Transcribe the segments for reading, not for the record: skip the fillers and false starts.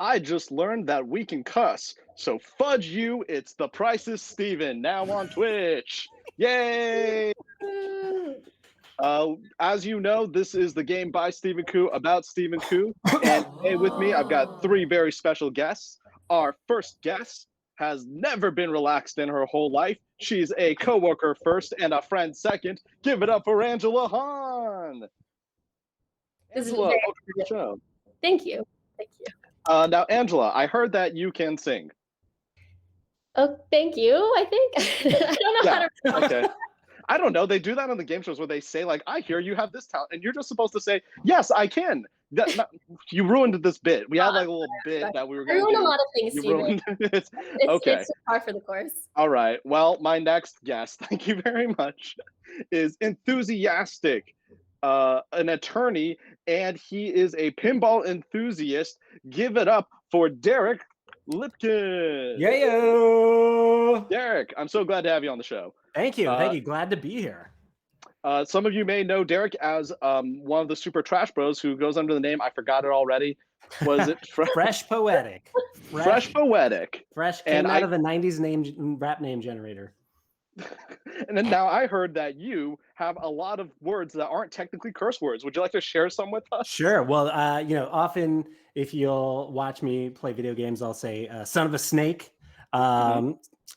I just learned that we can cuss. So fudge you, it's the Price is Steven, now on Twitch. Yay! As you know, this is the game by Stephen Koo about Stephen Koo. And today with me, I've got three very special guests. Our first guest has never been relaxed in her whole life. She's a coworker first and a friend second. Give it up for Angela Hahn. Angela, welcome to the show. Thank you. Thank you. Now, Angela, I heard that you can sing. Oh, thank you, I think. I don't know how to respond. Okay. I don't know. They do that on the game shows where they say, like, I hear you have this talent. And you're just supposed to say, yes, I can. You ruined this bit. We had like a little bit that we were going to do. I ruined a lot of things, You Steven. ruined it. Okay. Okay. It's par for the course. All right. Well, my next guest, thank you very much, is enthusiastic, an attorney, and he is a pinball enthusiast. Give it up for Derek Lipkin. Yayo! Derek, I'm so glad to have you on the show. Thank you. Thank you. Glad to be here. Some of you may know Derek as one of the Super Trash Bros who goes under the name, I forgot it already. Was it Fresh Poetic? Fresh Poetic. Fresh came out of the 90s rap name generator. And then now I heard that you have a lot of words that aren't technically curse words. Would you like to share some with us? Sure. Well, often if you'll watch me play video games, I'll say son of a snake.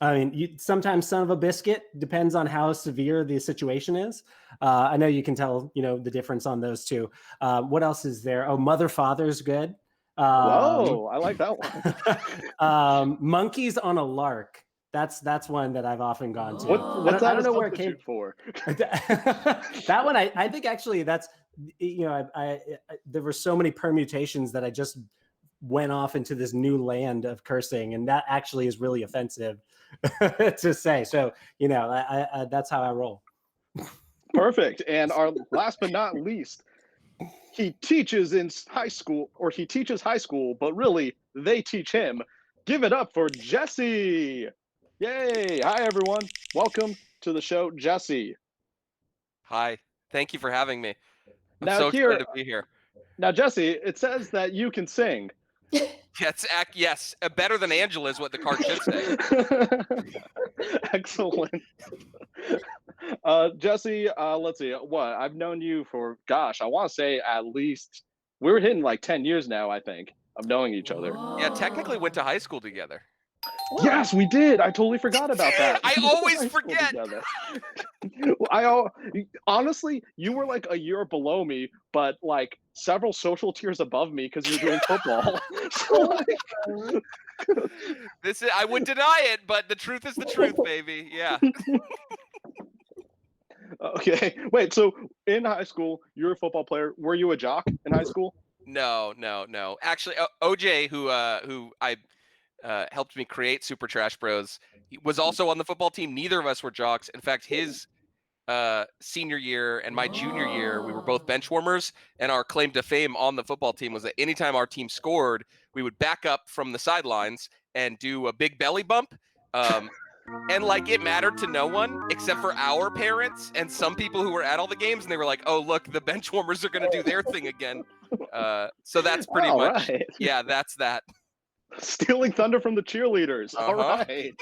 I mean, sometimes son of a biscuit, depends on how severe the situation is. I know you can tell, the difference on those two. What else is there? Oh, mother, father's good. Whoa, I like that one. Monkeys on a lark. That's one that I've often gone to. What's that? I don't know where it came for. That one, I think actually that's, there were so many permutations that I just went off into this new land of cursing, and that actually is really offensive to say. So, I that's how I roll. Perfect. And our last but not least, he teaches in high school, or he teaches high school, but really they teach him. Give it up for Jesse. Yay. Hi, everyone. Welcome to the show, Jesse. Hi. Thank you for having me. I'm now so excited to be here. Now, Jesse, it says that you can sing. Yes, better than Angela is what the card should say. Excellent. Jesse, let's see. What? I've known you for, gosh, I want to say at least, we're hitting like 10 years now, I think, of knowing each other. Yeah, technically went to high school together. Yes, we did. I totally forgot about that. I always forget. Honestly, you were like a year below me, but like several social tiers above me because you're doing football. I would deny it, but the truth is the truth, baby. Yeah. Okay. Wait, so in high school, you're a football player. Were you a jock in high school? No. Actually, OJ, who I helped me create Super Trash Bros, he was also on the football team. Neither of us were jocks. In fact, his senior year and my junior year, we were both bench warmers, and our claim to fame on the football team was that anytime our team scored, we would back up from the sidelines and do a big belly bump. And like it mattered to no one except for our parents and some people who were at all the games, and they were like, "Oh, look, the bench warmers are going to do their thing again." So that's pretty much, right. Yeah, that's that. Stealing thunder from the cheerleaders. All right.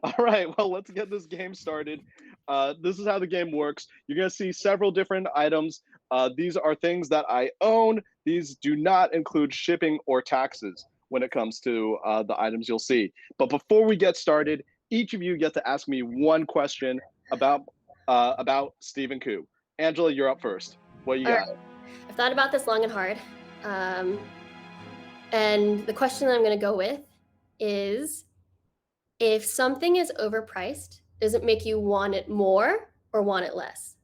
All right. Well, let's get this game started. This is how the game works. You're going to see several different items. These are things that I own. These do not include shipping or taxes when it comes to the items you'll see. But before we get started, each of you get to ask me one question about Stephen Koo. Angela, you're up first. What you got? Right. I've thought about this long and hard. And the question that I'm going to go with is, if something is overpriced, does it make you want it more or want it less?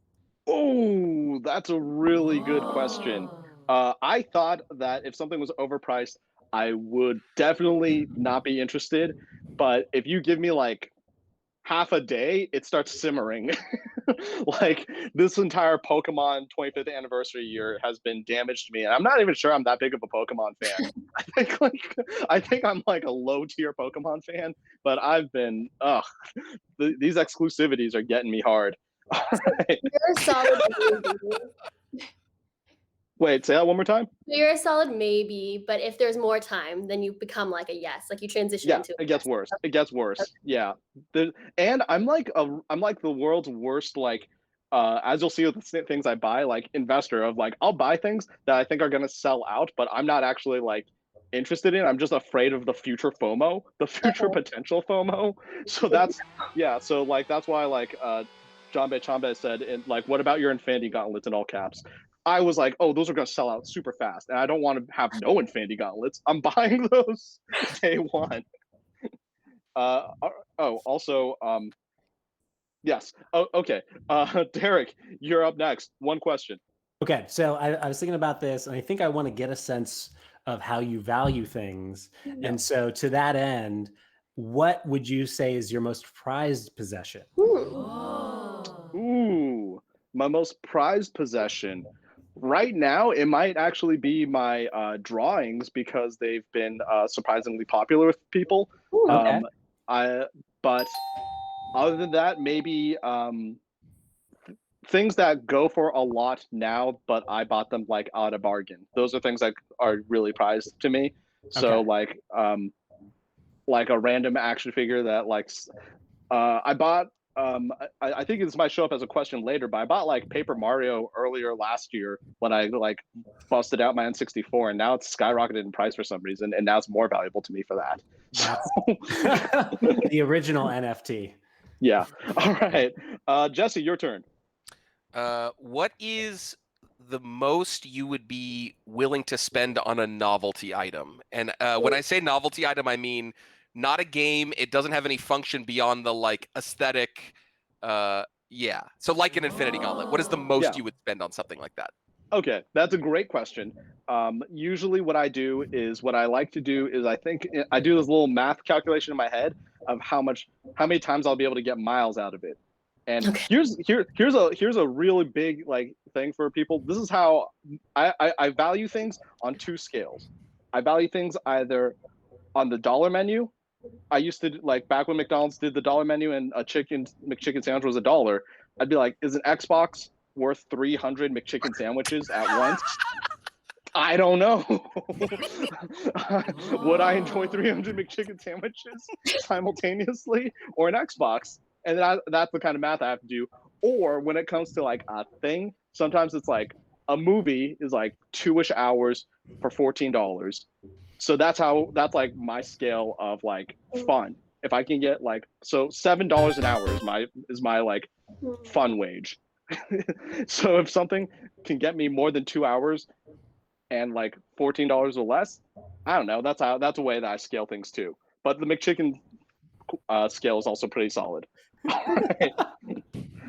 Oh, that's a really good question. I thought that if something was overpriced, I would definitely not be interested. But if you give me like half a day, it starts simmering. Like this entire Pokemon 25th anniversary year has been damaged to me, and I'm not even sure I'm that big of a Pokemon fan. I think I'm like a low tier Pokemon fan, but I've been these exclusivities are getting me hard. All right. You're solid. Wait, say that one more time. So you're a solid maybe, but if there's more time, then you become like a yes. Like you transition Yeah, into a it gets yes. worse. It gets worse. Yeah. And I'm like the world's worst like as you'll see with the things I buy, like investor of like I'll buy things that I think are gonna sell out, but I'm not actually like interested in. I'm just afraid of the future FOMO, the future Okay. potential FOMO. So that's yeah. So like that's why like Jambe Chambe said in like what about your Infinity Gauntlets in all caps? I was like, oh, those are gonna sell out super fast, and I don't want to have no Infinity Gauntlets. I'm buying those day one. Uh, oh, also, yes. Oh, okay. Derek, you're up next. One question. Okay, so I was thinking about this, and I think I want to get a sense of how you value things. Yeah. And so, to that end, what would you say is your most prized possession? Ooh, my most prized possession. Right now, it might actually be my drawings because they've been surprisingly popular with people. Okay. I, but other than that, maybe things that go for a lot now, but I bought them like at a bargain. Those are things that are really prized to me. So Okay. like a random action figure that I bought I think this might show up as a question later, but I bought like Paper Mario earlier last year when I like busted out my N64, and now it's skyrocketed in price for some reason, and now it's more valuable to me for that. So The original NFT. yeah. All right. Jesse, your turn. What is the most you would be willing to spend on a novelty item? And when I say novelty item, I mean not a game. It doesn't have any function beyond the like aesthetic. Yeah. So like an Infinity Gauntlet. What is the most Yeah. you would spend on something like that? Okay, that's a great question. Usually, what I like to do is I do this little math calculation in my head of how many times I'll be able to get miles out of it. And Okay. here's a really big like thing for people. This is how I value things on two scales. I value things either on the dollar menu. I used to like back when McDonald's did the dollar menu and a chicken McChicken sandwich was $1. I'd be like, is an Xbox worth 300 McChicken sandwiches at once? I don't know. Would I enjoy 300 McChicken sandwiches simultaneously or an Xbox? And that's the kind of math I have to do. Or when it comes to like a thing, sometimes it's like a movie is like 2-ish hours for $14. So that's like my scale of like fun. If I can get like so $7 an hour is my like fun wage. So if something can get me more than 2 hours and like $14 or less, I don't know. That's a way that I scale things too. But the McChicken scale is also pretty solid. Right.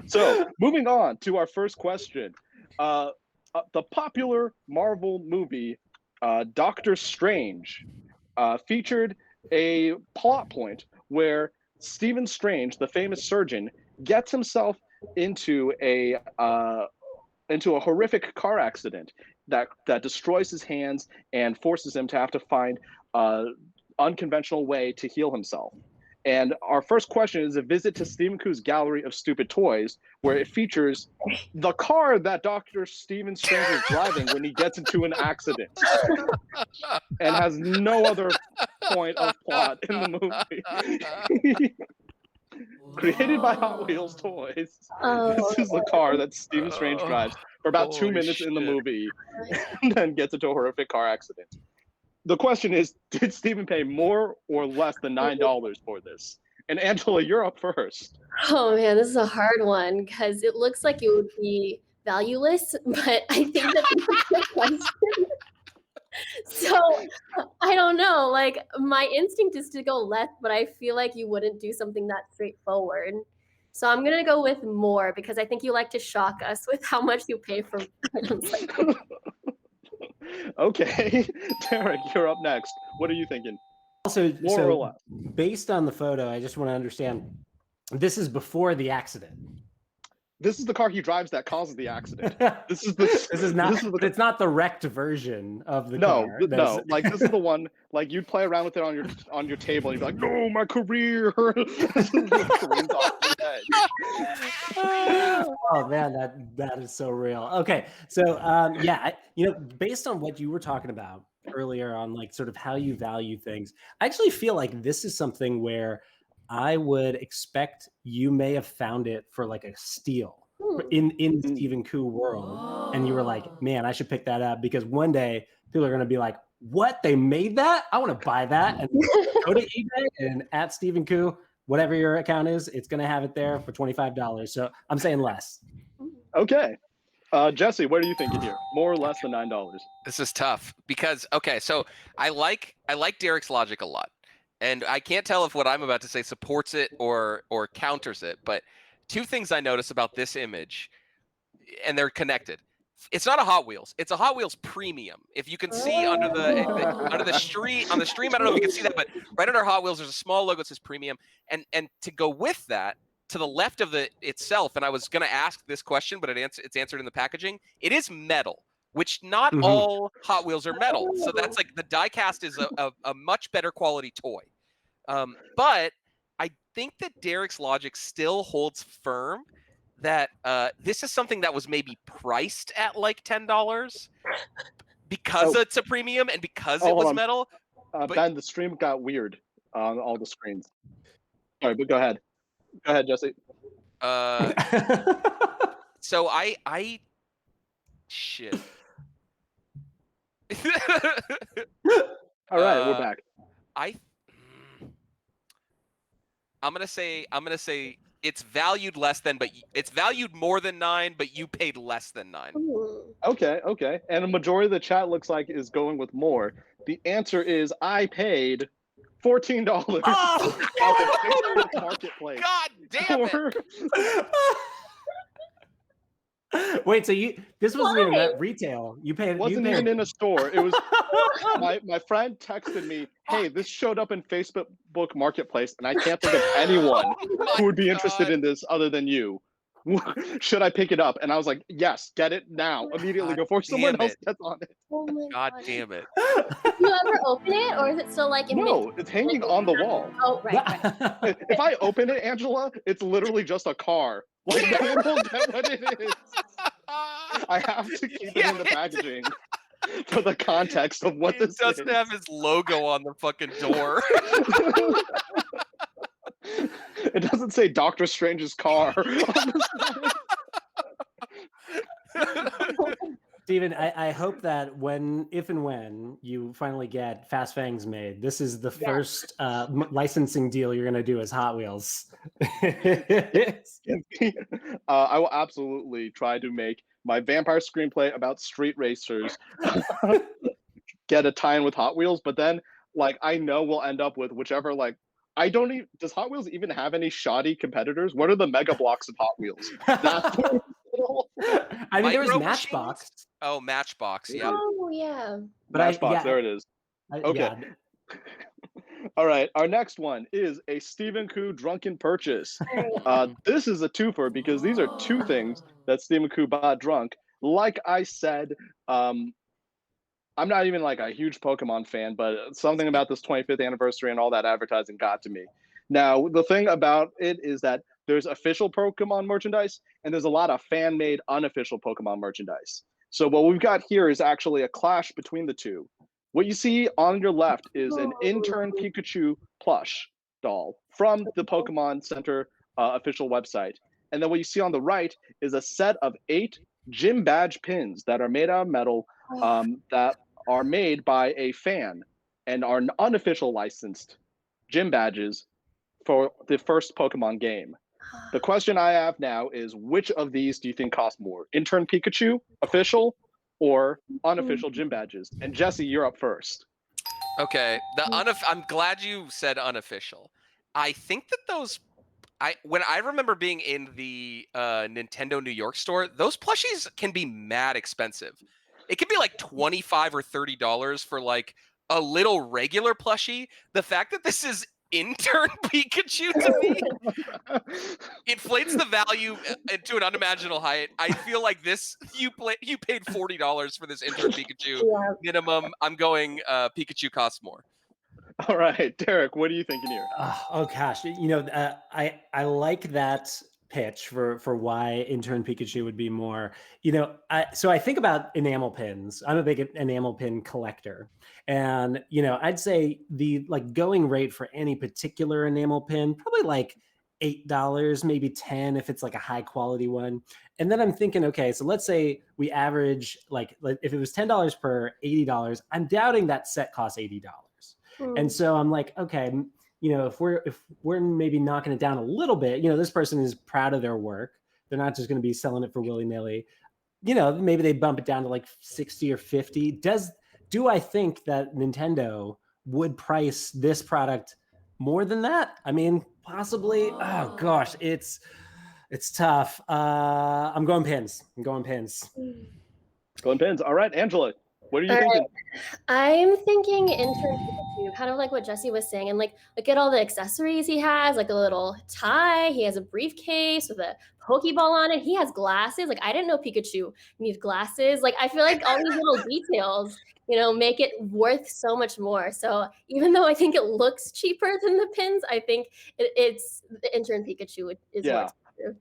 So moving on to our first question, the popular Marvel movie Doctor Strange featured a plot point where Stephen Strange, the famous surgeon, gets himself into a horrific car accident that destroys his hands and forces him to have to find an unconventional way to heal himself. And our first question is a visit to Stephen Koo's gallery of stupid toys, where it features the car that Dr. Stephen Strange is driving when he gets into an accident and has no other point of plot in the movie. Created by Hot Wheels Toys. This is the car that Stephen Strange drives for about 2 minutes in the movie and then gets into a horrific car accident. The question is, did Stephen pay more or less than $9 for this? And Angela, you're up first. Oh man, this is a hard one because it looks like it would be valueless, but I think that's a good question. So I don't know. Like my instinct is to go less, but I feel like you wouldn't do something that straightforward. So I'm gonna go with more because I think you like to shock us with how much you pay for items like that. Okay, Derek, you're up next. What are you thinking? Also, More or less? based on the photo, I just want to understand. This is before the accident. This is the car he drives that causes the accident. This is not. This is But it's not the wrecked version of the no, car. no. Like this is the one. Like you'd play around with it on your table, and you'd be like, "No, my career!" This is the screams off your head. Oh man, that is so real. Okay, so yeah, based on what you were talking about earlier on, like sort of how you value things, I actually feel like this is something where I would expect you may have found it for like a steal in the Stephen Koo world, and you were like, man, I should pick that up because one day people are going to be like, what, they made that? I want to buy that, and go to eBay and at Stephen Koo, whatever your account is, it's going to have it there for $25. So I'm saying less. Okay. Jesse, what are you thinking here? More or less than $9? This is tough because okay, so I like Derek's logic a lot, and I can't tell if what I'm about to say supports it or counters it. But two things I notice about this image, and they're connected. It's not a Hot Wheels. It's a Hot Wheels Premium. If you can see under the stream on the stream, I don't know if you can see that, but right under Hot Wheels, there's a small logo that says Premium, and to go with that. To the left of the itself, and I was going to ask this question, but it's answered in the packaging. It is metal, which not all Hot Wheels are metal. So that's like the die cast is a much better quality toy. But I think that Derek's logic still holds firm that this is something that was maybe priced at like $10 because it's a premium and because it was metal. Ben, the stream got weird on all the screens. Sorry, but go ahead. Go ahead, Jesse. So I shit. All right, we're back. I'm gonna say it's valued less than, but it's valued more than 9, but you paid less than 9. Okay. And a majority of the chat looks like is going with more. The answer is I paid $14 at the Facebook Marketplace. God damn it! Wait, so this wasn't even at retail. You paid. Wasn't even in a store. It was my friend texted me, "Hey, this showed up in Facebook Marketplace, and I can't think of anyone who would be interested in this other than you. Should I pick it up?" And I was like, "Yes, get it now, immediately, before someone else gets on it." Oh my God damn it! Did you ever open it, or is it still like in No, it's hanging on the wall. Oh, right. If I open it, Angela, it's literally just a car. Like no one will get what it is. I have to keep it in the packaging for the context of what this is. It doesn't have his logo on the fucking door. It doesn't say Doctor Strange's car. Steven, I hope that if and when you finally get Fast Fangs made, this is the first licensing deal you're going to do as Hot Wheels. I will absolutely try to make my vampire screenplay about street racers get a tie-in with Hot Wheels, but then I know we'll end up with whichever does Hot Wheels even have any shoddy competitors? What are the Mega Blocks of Hot Wheels? I mean, there was Matchbox. Machines? Oh, Matchbox, yeah. Oh, yeah. But Matchbox, there it is. Okay. Yeah. All right, our next one is a Stephen Koo drunken purchase. This is a twofer because these are two things that Stephen Koo bought drunk. Like I said, I'm not even a huge Pokemon fan, but something about this 25th anniversary and all that advertising got to me. Now, the thing about it is that there's official Pokemon merchandise and there's a lot of fan-made unofficial Pokemon merchandise. So what we've got here is actually a clash between the two. What you see on your left is an Intern Pikachu plush doll from the Pokemon Center official website. And then what you see on the right is a set of 8 gym badge pins that are made out of metal that are made by a fan and are unofficial licensed gym badges for the first Pokemon game. The question I have now is, which of these do you think cost more? Intern Pikachu, official, or unofficial gym badges? And Jesse, you're up first. Okay, I'm glad you said unofficial. I think that when I remember being in the Nintendo New York store, those plushies can be mad expensive. It can be like $25 or $30 for a little regular plushie. The fact that this is Intern Pikachu to me inflates the value to an unimaginable height. I feel like this you paid $40 for this Intern Pikachu Yeah. minimum. I'm going Pikachu costs more. All right, Derek, what are you thinking here? Oh gosh, I like that pitch for why Intern Pikachu would be more. So I think about enamel pins. I'm a big enamel pin collector, and I'd say the going rate for any particular enamel pin probably like $8, maybe 10 if it's like a high quality one. And then I'm thinking, okay, so let's say we average like if it was $10 per $80, I'm doubting that set costs $80. And so I'm like, okay, if we're maybe knocking it down a little bit, this person is proud of their work. They're not just going to be selling it for willy-nilly. Maybe they bump it down to like 60 or 50. Do I think that Nintendo would price this product more than that? I mean, possibly. Oh gosh, it's tough. I'm going pins. Going pins. All right, Angela, what are you thinking? I'm thinking Intern Pikachu, kind of like what Jesse was saying, and like look at all the accessories he has, like a little tie. He has a briefcase with a Pokeball on it. He has glasses. Like I didn't know Pikachu needs glasses. Like I feel like all these little details, make it worth so much more. So even though I think it looks cheaper than the pins, I think it's the Intern Pikachu is more expensive.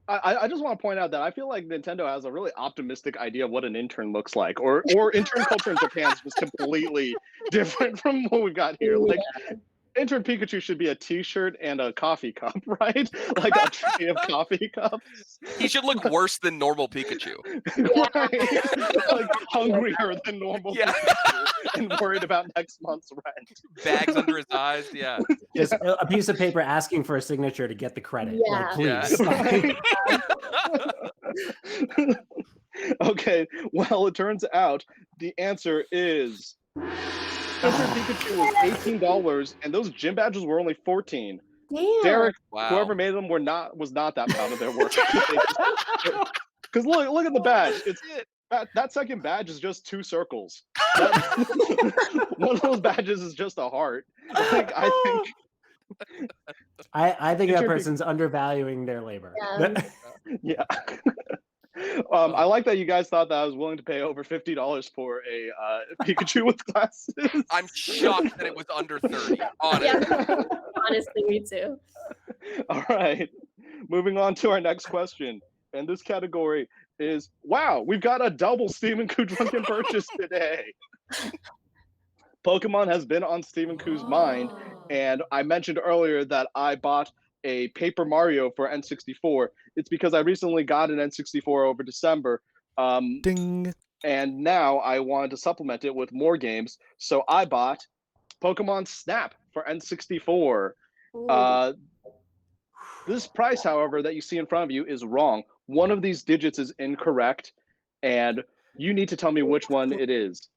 I just want to point out that I feel like Nintendo has a really optimistic idea of what an intern looks like, or intern culture in Japan is just completely different from what we've got here. Like, Intern Pikachu should be a T-shirt and a coffee cup, right? Like a tray of coffee cups. He should look worse than normal Pikachu. Right? Like hungrier than normal Pikachu and worried about next month's rent. Bags under his eyes, yeah. Just a piece of paper asking for a signature to get the credit. Yeah. Please. Right? Okay, well, it turns out the answer is Intern Pikachu was $18, and those gym badges were only $14. Damn. Derek, Wow. whoever made them was not that proud of their work. Because look at the badge. It's that second badge is just 2 circles. One of those badges is just a heart. I think that person's undervaluing their labor. Yeah. I like that you guys thought that I was willing to pay over $50 for a Pikachu with glasses. I'm shocked that it was under 30. Honestly. Yeah. Honestly, me too. All right. Moving on to our next question. And this category is, wow, we've got a double Stephen Koo Drunken purchase today. Pokemon has been on Stephen Koo's mind, and I mentioned earlier that I bought a Paper Mario for N64. It's because I recently got an N64 over December. Ding. And now I wanted to supplement it with more games, so I bought Pokemon Snap for N64. This price, however, that you see in front of you is wrong. One of these digits is incorrect, and you need to tell me which one it is.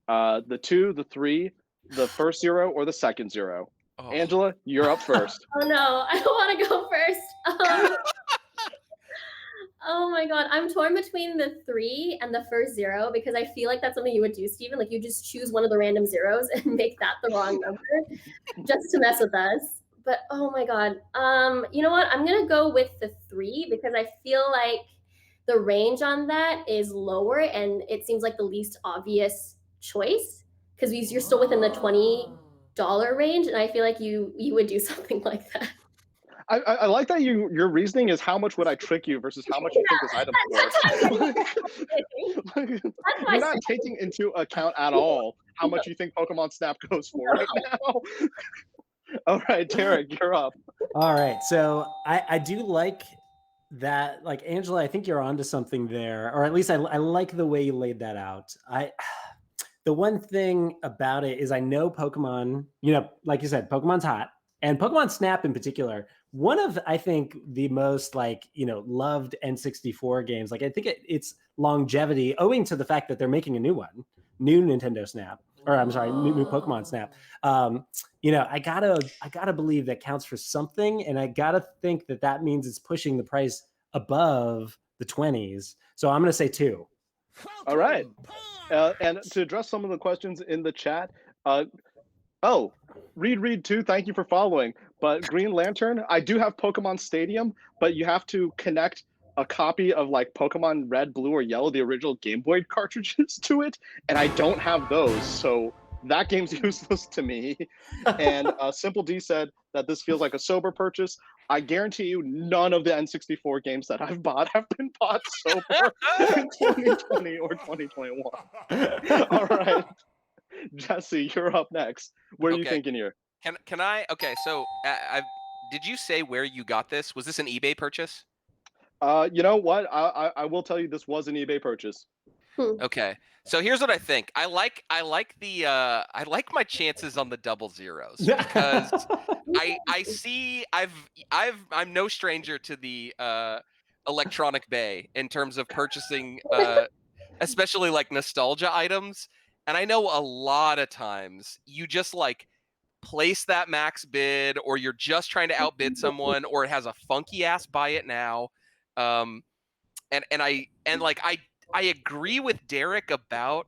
The 2, the 3, the first 0, or the second 0. Oh. Angela, you're up first. Oh no, I don't want to go first. Oh my god, I'm torn between the 3 and the first 0 because I feel like that's something you would do, Steven. Like you just choose one of the random zeros and make that the wrong number just to mess with us. But oh my god, you know what? I'm gonna go with the 3 because I feel like the range on that is lower and it seems like the least obvious choice because you're still within the $20 range, and I feel like you would do something like that. I like that your reasoning is how much would I trick you versus how much you think this item's worth. You're not taking into account at all how much you think Pokemon Snap goes for right now. All right, Derek, you're up. All right, so I do like that. Like Angela, I think you're onto something there, or at least I like the way you laid that out. The one thing about it is I know Pokemon, like you said, Pokemon's hot, and Pokemon Snap in particular, one of, I think, the most loved N64 games. Like I think it's longevity owing to the fact that they're making a new one, new Nintendo Snap, or I'm sorry, new Pokemon Snap. I gotta believe that counts for something, and I gotta think that means it's pushing the price above the 20s. So I'm gonna say 2. All right. And to address some of the questions in the chat, Oh, Reed 2, thank you for following. But Green Lantern, I do have Pokemon Stadium, but you have to connect a copy of like Pokemon Red, Blue, or Yellow, the original Game Boy cartridges to it, and I don't have those, so that game's useless to me. And Simple D said that this feels like a sober purchase. I guarantee you, none of the N64 games that I've bought have been bought sober in 2020 or 2021. All right. Jesse, you're up next. What are you Okay. thinking here? Can I? Okay, so did you say where you got this? Was this an eBay purchase? You know what? I will tell you this was an eBay purchase. Okay, so here's what I think. I like my chances on the double zeros because I see I'm no stranger to the electronic bay in terms of purchasing especially like nostalgia items, and I know a lot of times you just like place that max bid, or you're just trying to outbid someone, or it has a funky ass buy it now. I agree with Derek about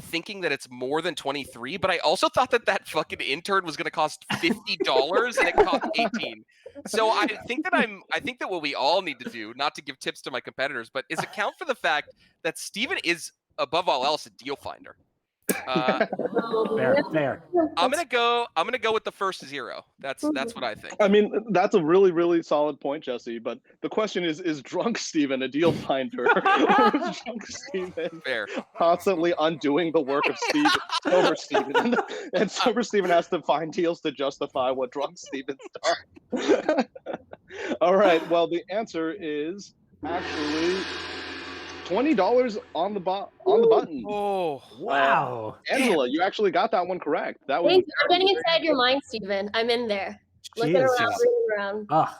thinking that it's more than 23, but I also thought that fucking intern was going to cost $50 and it cost 18. So I think that what we all need to do, not to give tips to my competitors, but is account for the fact that Steven is above all else a deal finder. Fair. I'm gonna go with the first zero. That's what I think. I mean, that's a really, really solid point, Jesse. But the question is Drunk Steven a deal finder? Or is Drunk Steven Fair. constantly undoing the work of Sober Steven? And Sober Steven has to find deals to justify what Drunk Steven's done. All right. Well, the answer is actually $20 on the button. Oh, wow. Angela, you actually got that one correct. That was. Thank you. I'm getting inside your mind, Steven. I'm in there. Looking around, reading around. Oh.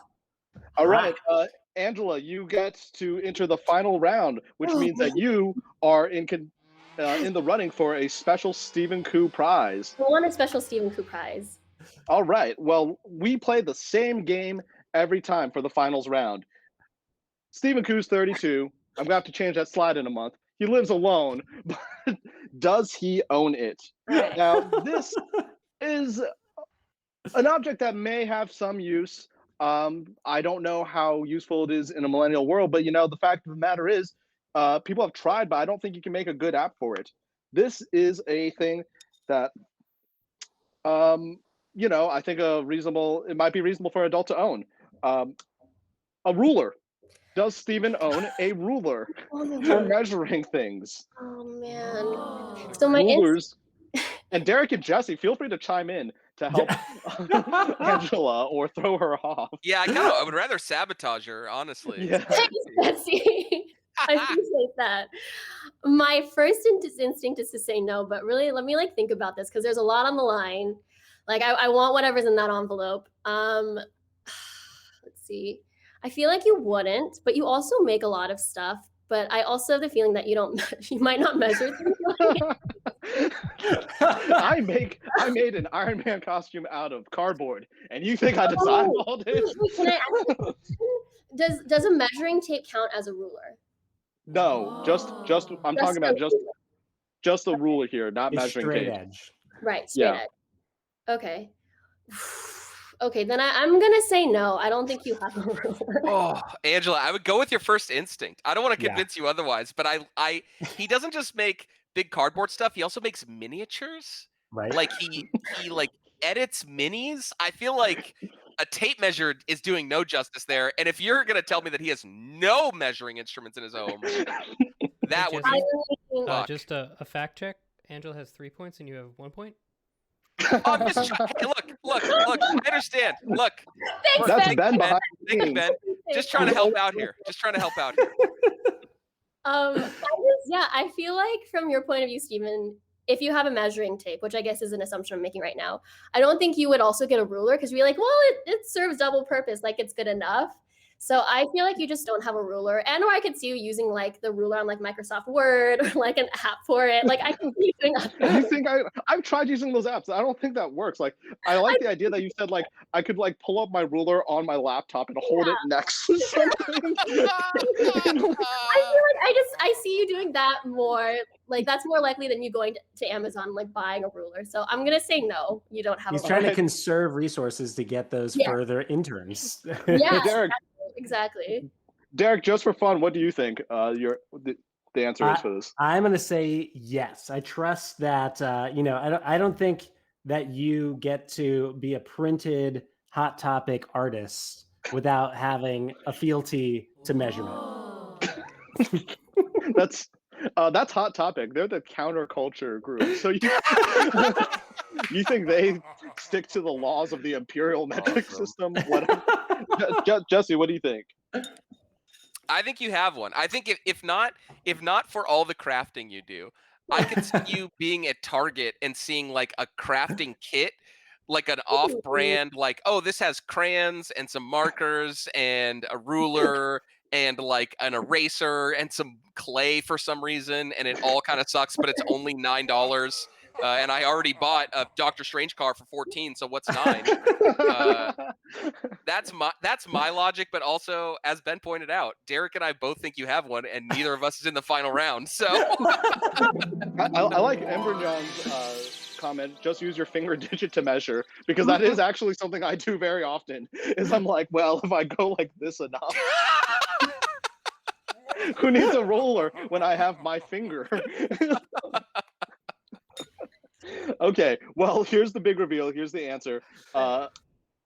All right, Angela, you get to enter the final round, which means that you are in the running for a special Stephen Koo prize. I want a special Stephen Koo prize. All right. Well, we play the same game every time for the finals round. Stephen Koo's 32. I'm going to have to change that slide in a month. He lives alone, but does he own it? Now, this is an object that may have some use. I don't know how useful it is in a millennial world, but the fact of the matter is, people have tried, but I don't think you can make a good app for it. This is a thing that, I think it might be reasonable for an adult to own. A ruler. Does Steven own a ruler for measuring things? Oh man. So my rulers. And Derek and Jesse, feel free to chime in to help Angela or throw her off. Yeah, I would rather sabotage her, honestly. Yeah. Thanks, Jesse. I appreciate that. My first instinct is to say no, but really, let me think about this because there's a lot on the line. I want whatever's in that envelope. Let's see. I feel like you wouldn't, but you also make a lot of stuff. But I also have the feeling that you might not measure things. I made an Iron Man costume out of cardboard, and you think I designed all this? Does a measuring tape count as a ruler? No, just I'm talking about just a ruler here, not measuring straight tape. Edge. Right, straight edge. Okay. Okay, then I'm gonna say no. I don't think you have a ruler. Oh, Angela, I would go with your first instinct. I don't want to convince you otherwise, but he doesn't just make big cardboard stuff. He also makes miniatures. Right. Like he edits minis. I feel like a tape measure is doing no justice there. And if you're gonna tell me that he has no measuring instruments in his home, that would be just a fact check. Angela has 3 points and you have 1 point. I'm just hey, look. I understand. Look, Thanks, that's Ben behind the thank you, scenes. Ben. Just trying to help out here. I feel like from your point of view, Steven, if you have a measuring tape, which I guess is an assumption I'm making right now, I don't think you would also get a ruler because you'd be like, well, it serves double purpose, like it's good enough. So I feel like you just don't have a ruler, and or I could see you using like the ruler on like Microsoft Word or like an app for it. Like I can see you doing You think I've tried using those apps. I don't think that works. Like I like the idea that you said like I could like pull up my ruler on my laptop and hold it next to something. You know? I feel like I see you doing that more. Like that's more likely than you going to Amazon like buying a ruler. So I'm gonna say no. You don't have. He's a trying ruler. to conserve resources to get those Yeah. further interns. Yeah, Derek, exactly. Derek, just for fun, what do you think? The answer is for this. I'm going to say yes. I trust that. I don't think that you get to be a printed Hot Topic artist without having a fealty to measurement. That's Hot Topic. They're the counterculture group. So you think they stick to the laws of the imperial metric system? Whatever. Jesse, what do you think? I think you have one. I think if not for all the crafting you do, I could see you being at Target and seeing like a crafting kit, like an off-brand, like, oh, this has crayons and some markers and a ruler and like an eraser and some clay for some reason, and it all kind of sucks, but it's only $9. And I already bought a Doctor Strange car for 14, so what's 9? That's my logic, but also, as Ben pointed out, Derek and I both think you have one, and neither of us is in the final round. So I like Embernyon's comment. Just use your finger digit to measure, because that is actually something I do very often. Is I'm like, well, if I go like this enough. Who needs a ruler when I have my finger? Okay, well, here's the big reveal. Here's the answer. I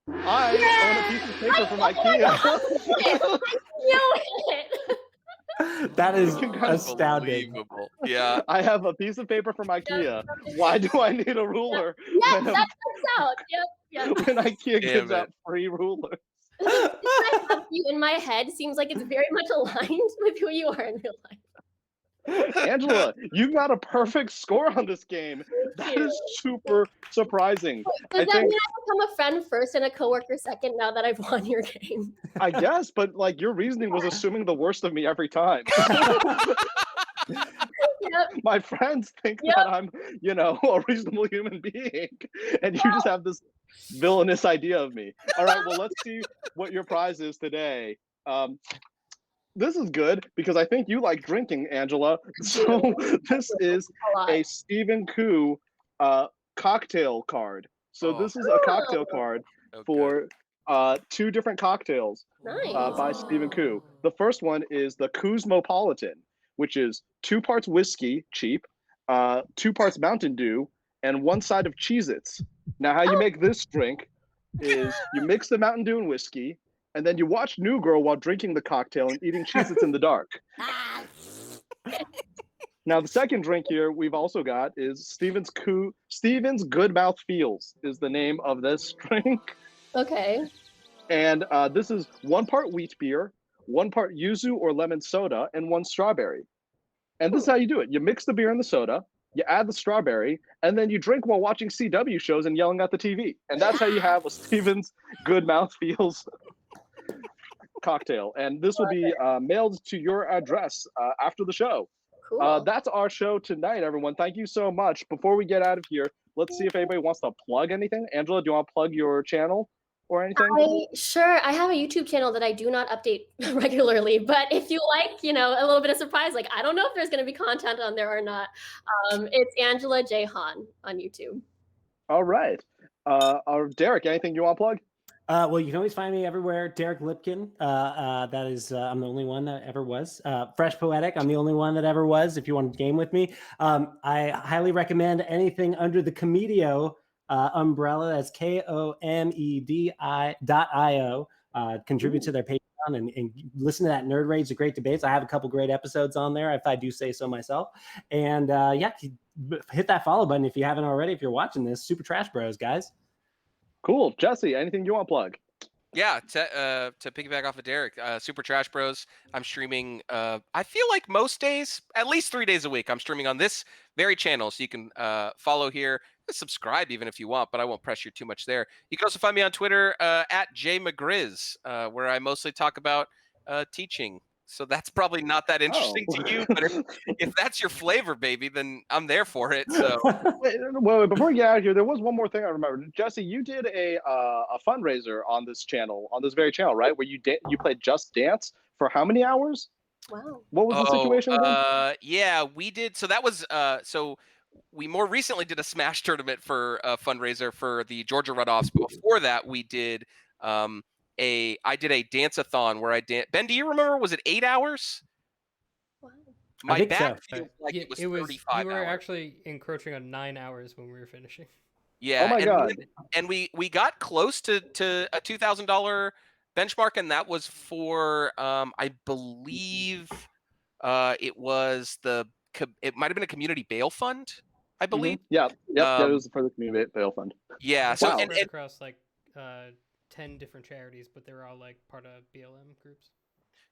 own a piece of paper from IKEA. I knew it. That is astounding. unbelievable. Yeah. I have a piece of paper from IKEA. Why do I need a ruler Yeah, that checks out. Yep. when IKEA gives it. out free rulers? You in my head seems like it's very much aligned with who you are in real life. Angela, you got a perfect score on this game. That is super surprising. Does that mean I become a friend first and a coworker second now that I've won your game? I guess, but like your reasoning was assuming the worst of me every time. Yep. My friends think that I'm, a reasonable human being, and you just have this villainous idea of me. All right, well, let's see what your prize is today. This is good because I think you like drinking, Angela. So this is a Stephen Koo cocktail card. So this is a cocktail card for 2 different cocktails by Stephen Koo. The first one is the Koosmopolitan, which is 2 parts whiskey, cheap, 2 parts Mountain Dew, and 1 side of Cheez-Its. Now, how you make this drink is you mix the Mountain Dew and whiskey, and then you watch New Girl while drinking the cocktail and eating Cheez-Its in the dark. Now, the second drink here we've also got is Steven's Good Mouth Feels is the name of this drink. Okay. And this is 1 part wheat beer, 1 part yuzu or lemon soda, and 1 strawberry. And this is how you do it. You mix the beer and the soda, you add the strawberry, and then you drink while watching CW shows and yelling at the TV. And that's how you have a Steven's Good Mouth Feels cocktail. And this will be mailed to your address after the show. Cool. That's our show tonight, everyone. Thank you so much. Before we get out of here, let's see if anybody wants to plug anything. Angela, do you want to plug your channel or anything? I have a YouTube channel that I do not update regularly, but if you like, a little bit of surprise, like I don't know if there's going to be content on there or not. It's Angela J. Hahn on YouTube. All right. Derek, anything you want to plug? Well, you can always find me everywhere. Derek Lipkin. That is, I'm the only one that ever was. Fresh Poetic. I'm the only one that ever was. If you want to game with me, I highly recommend anything under the Comedio umbrella. That's KOMEDI.io. Contribute to their Patreon and listen to that Nerd Rage, the Great Debates. I have a couple great episodes on there, if I do say so myself. And hit that follow button if you haven't already. If you're watching this, Super Trash Bros, guys. Cool. Jesse, anything you want to plug? Yeah, to piggyback off of Derek, Super Trash Bros. I'm streaming. I feel like most days, at least 3 days a week, I'm streaming on this very channel. So you can follow here, subscribe even if you want, but I won't press you too much there. You can also find me on Twitter at jmcgrizz, where I mostly talk about teaching. So that's probably not that interesting to you, but if that's your flavor, baby, then I'm there for it. So Wait, before we get out of here, there was one more thing I remember. Jesse, you did a fundraiser on this channel, on this very channel, right? Where you played Just Dance for how many hours? Wow. What was the situation again? Yeah, we did. So that was so we more recently did a Smash tournament for a fundraiser for the Georgia runoffs. But before that, we did I did a dance-a-thon where Ben, do you remember? Was it 8 hours? Wow. My think back so. feels like it was You 35 were hours. actually encroaching on 9 hours when we were finishing. Yeah. Oh my God. And we got close to a $2,000 benchmark, and that was for I believe it was it might have been a community bail fund, I believe. Yeah, yep, that Um, was for the community bail fund. Yeah. It So was Wow. spread across like 10 different charities, but they were all like part of BLM groups.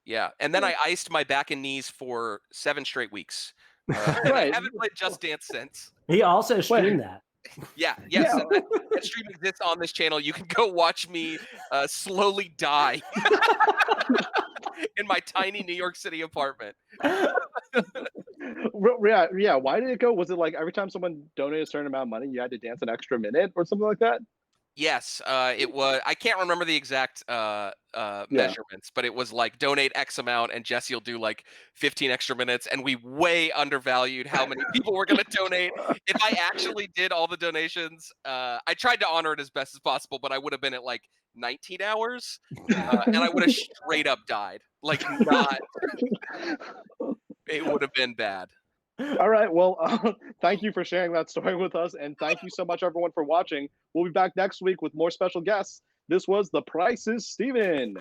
yeah, and then I iced my back and knees for 7 straight weeks. And I Right. haven't played Just Dance since. He also streamed that. Yeah, yes, Yeah. and that stream exists on this channel. You can go watch me slowly die in my tiny New York City apartment. Yeah. Why did it go? Was it like every time someone donated a certain amount of money, you had to dance an extra minute or something like that? Yes, it was. I can't remember the exact measurements, but it was like donate X amount, and Jesse will do like 15 extra minutes, and we way undervalued how many people were going to donate. If I actually did all the donations, I tried to honor it as best as possible, but I would have been at like 19 hours, and I would have straight up died. Like, not. It would have been bad. All right. Well, thank you for sharing that story with us, and thank you so much, everyone, for watching. We'll be back next week with more special guests. This was The Price is Steven.